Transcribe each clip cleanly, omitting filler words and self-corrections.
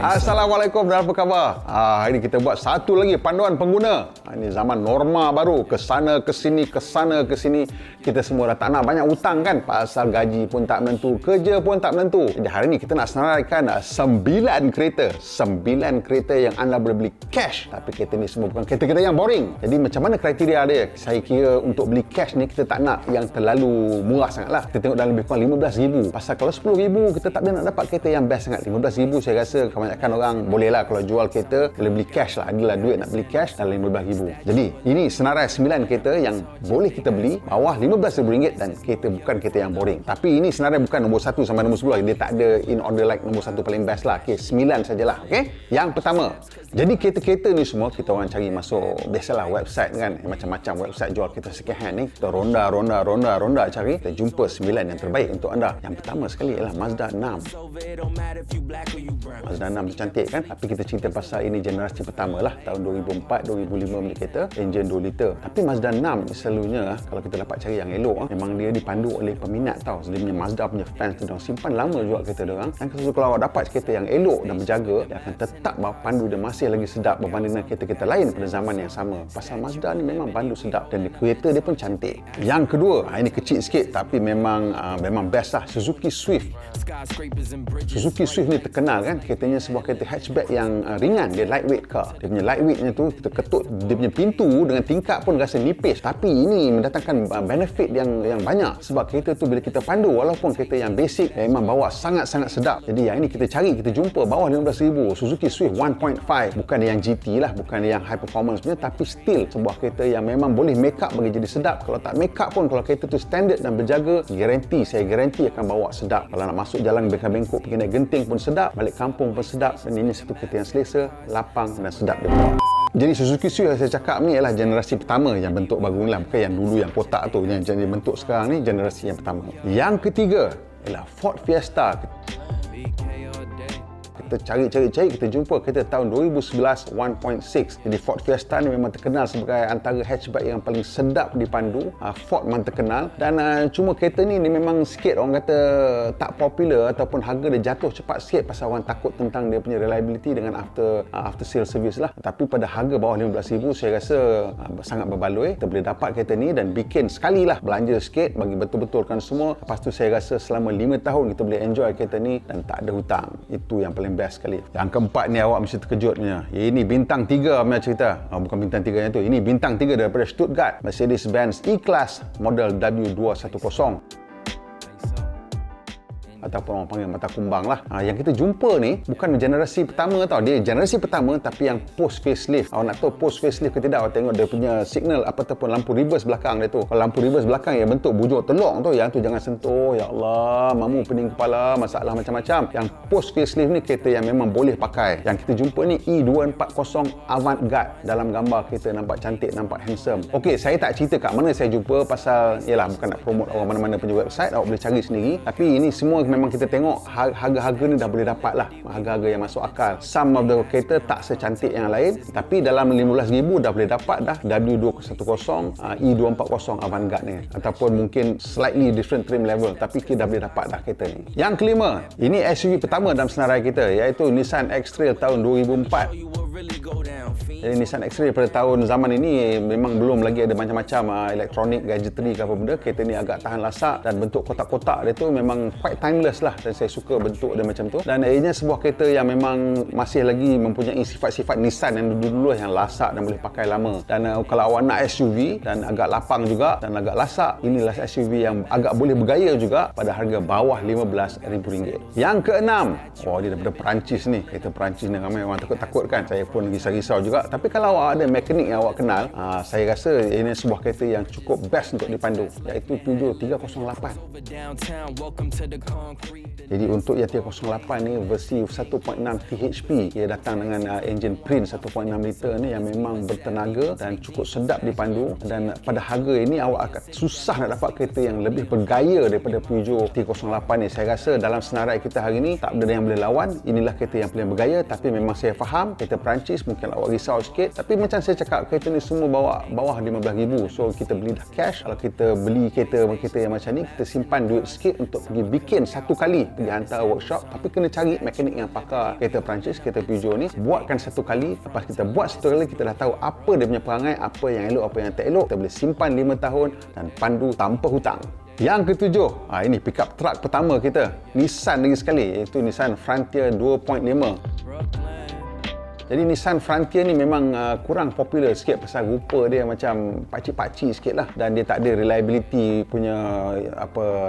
Assalamualaikum dan apa khabar? Hari ini kita buat satu lagi panduan pengguna. Ini zaman norma baru, ke sana ke sini. Kita semua dah tak nak banyak hutang kan, pasal gaji pun tak menentu, kerja pun tak menentu. Jadi hari ini kita nak senaraikan 9 kereta yang anda boleh beli cash. Tapi kereta ni semua bukan kereta-kereta yang boring. Jadi macam mana kriteria dia? Saya kira untuk beli cash ni kita tak nak yang terlalu murah sangat lah. Kita tengok dalam lebih kurang RM15,000. Pasal kalau RM10,000 kita tak boleh nak dapat kereta yang best sangat. RM15,000 saya rasa kebanyakan orang boleh lah kalau jual kereta, boleh beli cash lah. Adalah duit nak beli cash dalam RM15,000. Jadi ini senarai 9 kereta yang boleh kita beli bawah RM15,000 dan kereta bukan kereta yang boring. Tapi ini senarai bukan nombor 1 sampai nombor 10. Dia tak ada in order like nombor 1 paling best lah. Okey, 9 sajalah. Okey. Yang pertama, jadi kereta-kereta ni semua kita orang cari masuk biasalah website kan, macam-macam website jual kereta second hand ni. Kita ronda cari, kita jumpa 9 yang terbaik untuk anda. Yang pertama sekali ialah Mazda 6. Mazda 6 tu cantik kan, tapi kita cerita pasal ini generasi pertama lah, tahun 2004-2005 punya kereta, engine 2 liter. Tapi Mazda 6 selalunya kalau kita dapat cari yang elok, memang dia dipandu oleh peminat tau. Dia punya Mazda punya fans tu dia simpan lama jual kereta dia orang. Dan kalau awak dapat kereta yang elok dan berjaga, dia akan tetap bawa pandu dia masih lagi sedap berbanding dengan kereta-kereta lain pada zaman yang sama. Pasal Mazda ni memang pandu sedap dan kereta dia pun cantik. Yang kedua, ini kecil sikit tapi memang best lah, Suzuki Swift. Suzuki Swift ni terkenal kan, keretanya sebuah kereta hatchback yang ringan, dia lightweight car. Dia punya lightweightnya tu, kita ketuk dia punya pintu dengan tingkap pun rasa nipis, tapi ini mendatangkan benefit yang banyak. Sebab kereta tu bila kita pandu, walaupun kereta yang basic, memang bawa sangat-sangat sedap. Jadi yang ini kita cari, kita jumpa bawah RM15,000, Suzuki Swift 1.5. Bukan yang GT lah, bukan yang high performance punya, tapi still sebuah kereta yang memang boleh make up bagi jadi sedap. Kalau tak make up pun, kalau kereta tu standard dan berjaga, saya garanti akan bawa sedap. Kalau nak masuk jalan bengkok pergi naik genting pun sedap, balik kampung pun sedap. Dan ini satu kereta yang selesa, lapang dan sedap dia bawa. Jadi Suzuki Swift yang saya cakap ni ialah generasi pertama yang bentuk baru ni lah, bukan yang dulu yang kotak tu. Yang jadi bentuk sekarang ni generasi yang pertama. Yang ketiga ialah Ford Fiesta. Kita cari, kita jumpa kereta tahun 2011 1.6. Jadi Ford Fiesta ni memang terkenal sebagai antara hatchback yang paling sedap dipandu. Ford memang terkenal dan cuma kereta ni memang sikit orang kata tak popular ataupun harga dia jatuh cepat sikit pasal orang takut tentang dia punya reliability dengan after sale service lah. Tapi pada harga bawah RM15,000 saya rasa sangat berbaloi. Kita boleh dapat kereta ni dan bikin sekali lah belanja sikit bagi betul-betulkan semua. Lepas tu saya rasa selama 5 tahun kita boleh enjoy kereta ni dan tak ada hutang. Itu yang paling best sekali. Yang keempat ni awak mesti terkejut punya. Ini bintang 3 punya cerita. Bukan bintang 3 yang tu. Ini bintang 3 daripada Stuttgart, Mercedes-Benz E-Class model W210. Ataupun orang panggil mata kumbang lah. Yang kita jumpa ni bukan generasi pertama tau. Dia generasi pertama tapi yang post facelift. Awak nak tahu post facelift ke tidak, awak tengok dia punya signal ataupun lampu reverse belakang dia tu. Kalau lampu reverse belakang yang bentuk bujur telur tu, yang tu jangan sentuh. Ya Allah, mamu pening kepala, masalah macam-macam. Yang post facelift ni kereta yang memang boleh pakai. Yang kita jumpa ni E240 Avantgarde. Dalam gambar kereta nampak cantik, nampak handsome. Okey, saya tak cerita kat mana saya jumpa pasal yalah bukan nak promote orang mana-mana punya website. Awak boleh cari sendiri. Tapi ini semua memang kita tengok harga-harga ni dah boleh dapat lah, harga-harga yang masuk akal. Some of the kereta tak secantik yang lain, tapi dalam RM15,000 dah boleh dapat dah W210 E240 Avantgarde ni, ataupun mungkin slightly different trim level, tapi kita dah boleh dapat dah kereta ni. Yang kelima, ini SUV pertama dalam senarai kita, iaitu Nissan X-Trail tahun 2004. Jadi Nissan X-Trail pada tahun zaman ini memang belum lagi ada macam-macam elektronik, gadgetry ke apa benda. Kereta ni agak tahan lasak dan bentuk kotak-kotak dia tu memang quite timeless lah, dan saya suka bentuk dia macam tu. Dan ianya sebuah kereta yang memang masih lagi mempunyai sifat-sifat Nissan yang dulu-dulu yang lasak dan boleh pakai lama. Dan kalau awak nak SUV dan agak lapang juga dan agak lasak, inilah SUV yang agak boleh bergaya juga pada harga bawah RM15,000. Yang keenam, dia daripada Perancis ni. Kereta Perancis ni ramai orang takut-takut kan. Saya pun risau-risau juga. Tapi kalau awak ada mekanik yang awak kenal, saya rasa ini sebuah kereta yang cukup best untuk dipandu, iaitu Peugeot 308. Jadi untuk yang 308 ni versi 1.6 THP, ia datang dengan engine Prince 1.6 liter ni yang memang bertenaga dan cukup sedap dipandu. Dan pada harga ini awak akan susah nak dapat kereta yang lebih bergaya daripada Peugeot 308 ni. Saya rasa dalam senarai kita hari ni tak ada yang boleh lawan. Inilah kereta yang paling bergaya. Tapi memang saya faham kereta Perancis mungkin awak risau proud sikit. Tapi macam saya cakap, kereta ni semua bawah 15,000. So kita beli dah cash. Kalau kita beli kereta yang macam ni, kita simpan duit sikit untuk pergi bikin satu kali, pergi hantar workshop. Tapi kena cari mekanik yang pakar kereta Perancis, kereta Peugeot ni, buatkan satu kali. Lepas kita buat satu kali, kita dah tahu apa dia punya perangai, apa yang elok, apa yang tak elok. Kita boleh simpan 5 tahun dan pandu tanpa hutang. Yang ketujuh, ini pickup truck pertama kita, Nissan lagi sekali, iaitu Nissan Frontier 2.5. Jadi Nissan Frontier ni memang kurang popular sikit pasal rupa dia macam pakcik-pakcik sikit lah, dan dia tak ada reliability punya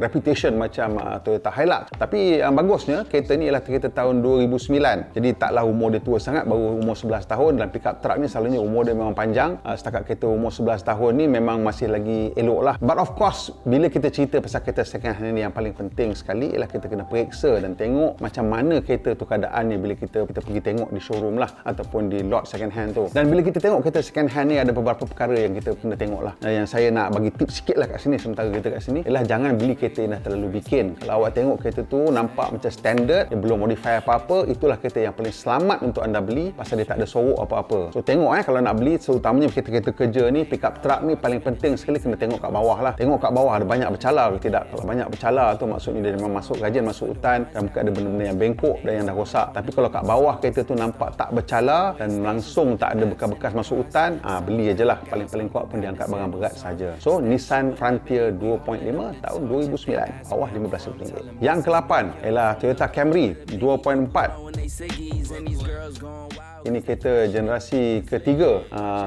reputation macam Toyota Hilux. Tapi yang bagusnya, kereta ni ialah kereta tahun 2009. Jadi taklah umur dia tua sangat, baru umur 11 tahun, dan pickup truck ni selalunya umur dia memang panjang. Setakat kereta umur 11 tahun ni memang masih lagi elok lah. But of course, bila kita cerita pasal kereta second hand ni, yang paling penting sekali ialah kita kena periksa dan tengok macam mana kereta tu keadaan ni bila kita pergi tengok di showroom lah, ataupun di lot second hand tu. Dan bila kita tengok kereta second hand ni, ada beberapa perkara yang kita kena tengok lah. Yang saya nak bagi tips sikit lah kat sini, sementara kita kat sini, ialah jangan beli kereta yang dah terlalu bikin. Kalau awak tengok kereta tu nampak macam standard, dia belum modify apa-apa, itulah kereta yang paling selamat untuk anda beli, pasal dia tak ada sorok apa-apa. So tengok kalau nak beli, terutamanya kereta-kereta kerja ni, pickup truck ni paling penting sekali kena tengok kat bawah lah. Tengok kat bawah ada banyak bercala ke tidak. Kalau banyak bercala tu maksudnya dia memang masuk rajin masuk hutan, dan mungkin ada benda-benda yang bengkok dan yang dah rosak. Tapi kalau kat bawah kereta tu nampak tak bercala dan langsung tak ada bekas-bekas masuk hutan, beli aje lah. Paling-paling kuat pun dia angkat barang berat saja. So Nissan Frontier 2.5 tahun 2009, bawah RM15,000. Yang ke-8 ialah Toyota Camry 2.4. Ini kereta generasi ketiga.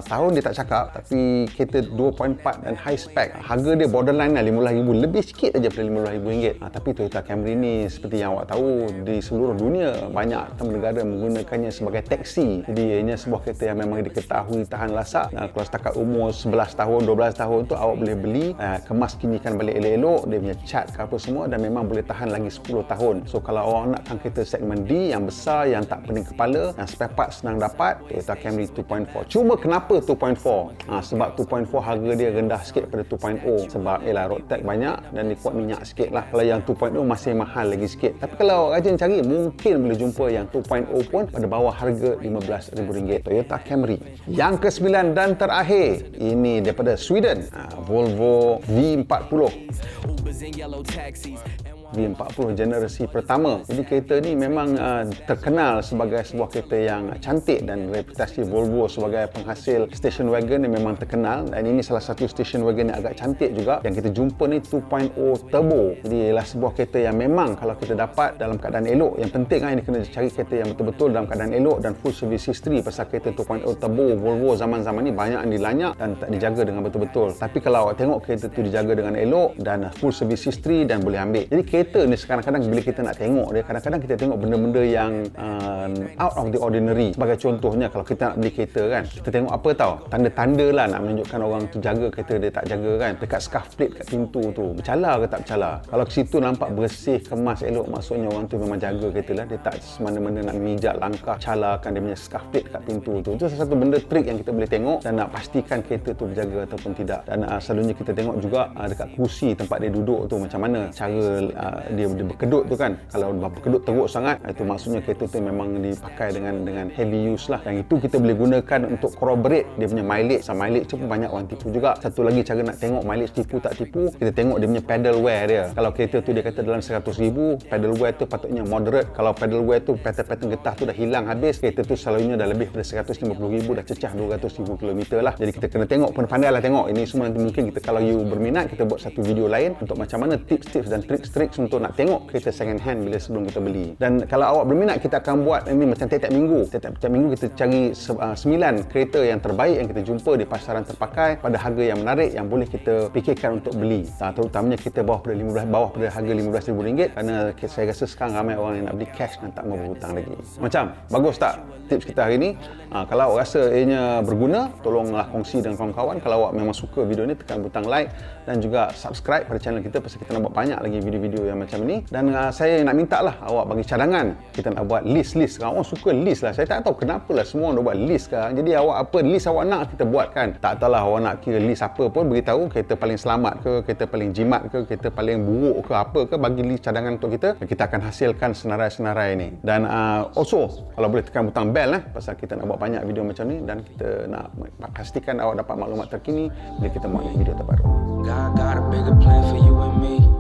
Tahun dia tak cakap, tapi kereta 2.4 dan high spec. Harga dia borderline lah RM15,000, lebih sikit aja daripada RM15,000. Tapi Toyota Camry ni, seperti yang awak tahu, di seluruh dunia banyak negara menggunakannya sebagai taksi. Jadi ianya sebuah kereta yang memang diketahui tahan lasak. Kalau setakat umur 11 tahun, 12 tahun tu awak boleh beli, kemas kinikan balik elok-elok, dia punya cat ke apa semua, dan memang boleh tahan lagi 10 tahun. So kalau awak nakkan kereta segmen D yang besar, yang tak pening kepala, yang spare part senang dapat, Toyota Camry 2.4. Cuma kenapa 2.4? Sebab 2.4 harga dia rendah sikit daripada 2.0. Sebab road tax banyak dan dia kuat minyak sikit lah. Kalau yang 2.0 masih mahal lagi sikit. Tapi kalau rajin cari, mungkin boleh jumpa yang 2.0 pun pada bawah harga RM15,000. Toyota Camry. Yang ke-9 dan terakhir, ini daripada Sweden, Volvo V40. V40 generasi pertama. Jadi kereta ni memang terkenal sebagai sebuah kereta yang cantik, dan reputasi Volvo sebagai penghasil station wagon ni memang terkenal, dan ini salah satu station wagon yang agak cantik juga. Yang kita jumpa ni 2.0 turbo. Jadi ialah sebuah kereta yang memang kalau kita dapat dalam keadaan elok, yang penting ini kena cari kereta yang betul-betul dalam keadaan elok dan full service history, pasal kereta 2.0 turbo Volvo zaman-zaman ni banyak yang dilanyak dan tak dijaga dengan betul-betul. Tapi kalau awak tengok kereta tu dijaga dengan elok dan full service history, dan boleh ambil. Jadi kereta ni kadang-kadang bila kita nak tengok dia, kadang-kadang kita tengok benda-benda yang out of the ordinary. Sebagai contohnya, kalau kita nak beli kereta kan, kita tengok apa tau, tanda-tanda lah nak menunjukkan orang tu jaga kereta dia tak jaga kan. Dekat scuff plate kat pintu tu, bercala ke tak bercala. Kalau ke situ nampak bersih, kemas, elok, maksudnya orang tu memang jaga kereta lah. Dia tak semana-mana nak mijak langkah, calakan dia punya scuff plate kat pintu tu. Itu salah satu benda trik yang kita boleh tengok dan nak pastikan kereta tu berjaga ataupun tidak. Dan selalunya kita tengok juga dekat kerusi tempat dia duduk tu, macam mana cara dia berkedut tu kan. Kalau berkedut teruk sangat, itu maksudnya kereta tu memang dipakai dengan heavy use lah. Yang itu kita boleh gunakan untuk corroborate dia punya mileage. Mileage tu pun banyak orang tipu juga. Satu lagi cara nak tengok mileage tipu tak tipu, kita tengok dia punya pedal wear dia. Kalau kereta tu dia kata dalam 100,000, pedal wear tu patutnya moderate. Kalau pedal wear tu pattern getah tu dah hilang habis, kereta tu selalunya dah lebih daripada 150,000, dah cecah 200,000 km lah. Jadi kita kena tengok, pandai-pandai lah tengok. Ini semua nanti mungkin kita, kalau you berminat, kita buat satu video lain untuk macam mana tips-tips dan trik-trik untuk nak tengok kereta second hand bila sebelum kita beli. Dan kalau awak berminat, kita akan buat ini macam tiap-tiap minggu. Tiap-tiap minggu kita cari 9 kereta yang terbaik yang kita jumpa di pasaran terpakai pada harga yang menarik yang boleh kita fikirkan untuk beli. Terutamanya kita bawah pada harga RM15,000, kerana saya rasa sekarang ramai orang yang nak beli cash dan tak mau berhutang lagi. Macam bagus tak tips kita hari ini? Kalau awak rasa ianya berguna, tolonglah kongsi dengan kawan-kawan. Kalau awak memang suka video ni, tekan butang like dan juga subscribe pada channel kita, pasal kita nak buat banyak lagi video-video yang macam ni. Dan saya nak minta lah awak bagi cadangan. Kita nak buat list-list. Orang suka list lah. Saya tak tahu kenapa lah semua orang buat list sekarang. Jadi awak apa list awak nak kita buatkan. Tak tahulah awak nak kira list apa pun, beritahu kereta paling selamat ke, kereta paling jimat ke, kereta paling buruk ke, apa ke, bagi list cadangan untuk kita. Kita akan hasilkan senarai-senarai ni. Dan also kalau boleh tekan butang bell pasal kita nak buat banyak video macam ni, dan kita nak pastikan awak dapat maklumat terkini bila kita buat video terbaru. God got a bigger plan for you and me.